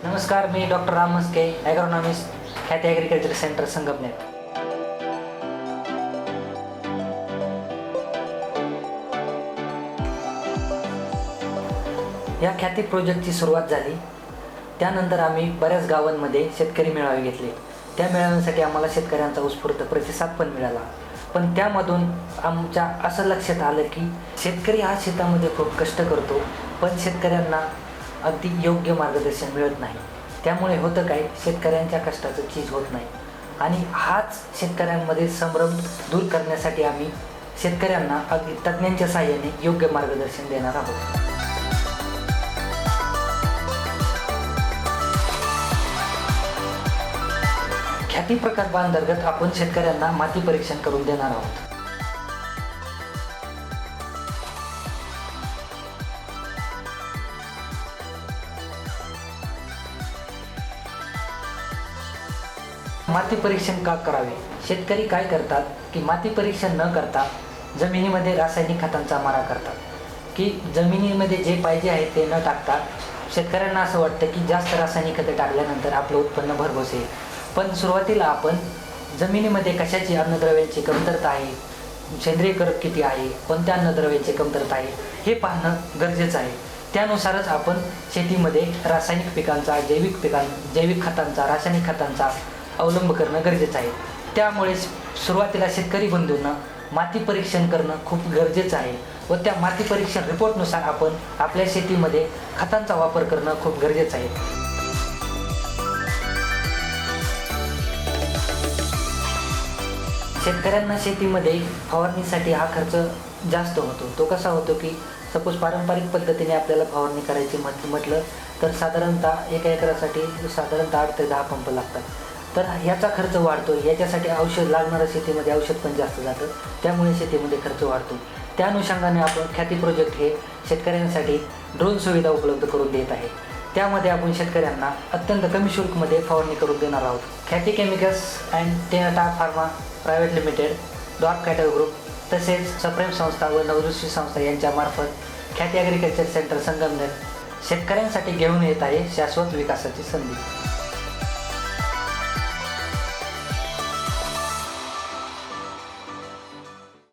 नमस्कार, मी डॉक्टर राम मस्के, ॲग्रोनॉमिस्ट, ख्याती agriculture centre Sangamner. या ख्याती प्रोजेक्टची सुरुवात झाली. त्यानंतर आम्ही बऱ्याच गावांमध्ये शेतकरी मेळावे घेतले. त्या मेळाव्यांसाठी आम्हाला शेतकऱ्यांचा उत्स्फूर्त प्रतिसाद पण मिळाला. पण त्यामधून आमच्या असं लक्षात आलं की शेतकरी हा शेतामध्ये खूप कष्ट करतो, पण शेतकऱ्यांना अगदी योग्य मार्गदर्शन मिळत नाही. त्यामुळे होतं काय, शेतकऱ्यांच्या कष्टाचं चीज होत नाही. आणि हाच शेतकऱ्यांमध्ये संभ्रम दूर करण्यासाठी आम्ही शेतकऱ्यांना अगदी तज्ज्ञांच्या सहाय्याने योग्य मार्गदर्शन देणार आहोत. ख्याती प्रकल्पांतर्गत आपण शेतकऱ्यांना माती परीक्षण करून देणार आहोत. माती परीक्षण का करावे? शेतकरी काय करतात की माती परीक्षण न करता जमिनीमध्ये रासायनिक खतांचा मारा करतात, की जमिनीमध्ये जे पाहिजे आहे ते न टाकता शेतकऱ्यांना असं वाटतं की जास्त रासायनिक खते टाकल्यानंतर आपलं उत्पन्न भरघोस येईल. पण सुरुवातीला आपण जमिनीमध्ये कशाची अन्नद्रव्यांची कमतरता आहे, सेंद्रिय करक किती आहे, कोणत्या अन्नद्रव्यांची कमतरता आहे हे पाहणं गरजेचं आहे. त्यानुसारच आपण शेतीमध्ये रासायनिक पिकांचा, जैविक खतांचा, रासायनिक खतांचा अवलंब करणं गरजेचं आहे. त्यामुळे सुरुवातीला शेतकरी बंधूंना माती परीक्षण करणं खूप गरजेचं आहे व त्या माती परीक्षण रिपोर्टनुसार आपण आपल्या शेतीमध्ये खतांचा वापर करणं खूप गरजेचं आहे. शेतकऱ्यांना शेतीमध्ये फवारणीसाठी हा खर्च जास्त होतो. तो कसा होतो की सपोज पारंपरिक पद्धतीने आपल्याला फवारणी करायची म्हटलं तर साधारणतः एका एकरासाठी 8 ते 10 पंप लागतात. तर ह्याचा खर्च वाढतो. याच्यासाठी औषध लागणारं शेतीमध्ये औषध पण जास्त जातं, त्यामुळे शेतीमध्ये खर्च वाढतो. त्या अनुषंगाने आपण ख्याती प्रोजेक्ट हे शेतकऱ्यांसाठी ड्रोन सुविधा उपलब्ध करून देत आहे. त्यामध्ये आपण शेतकऱ्यांना अत्यंत कमी शुल्कमध्ये फवारणी करून देणार आहोत. ख्याती केमिकल्स अँड टेनाटा pharma private limited, dot cattle group तसेच सप्रेम संस्था व नवदृष्टी संस्था यांच्यामार्फत ख्याती ॲग्रिकल्चर सेंटर संगमनेर शेतकऱ्यांसाठी घेऊन येत आहे शाश्वत विकासाची संधी.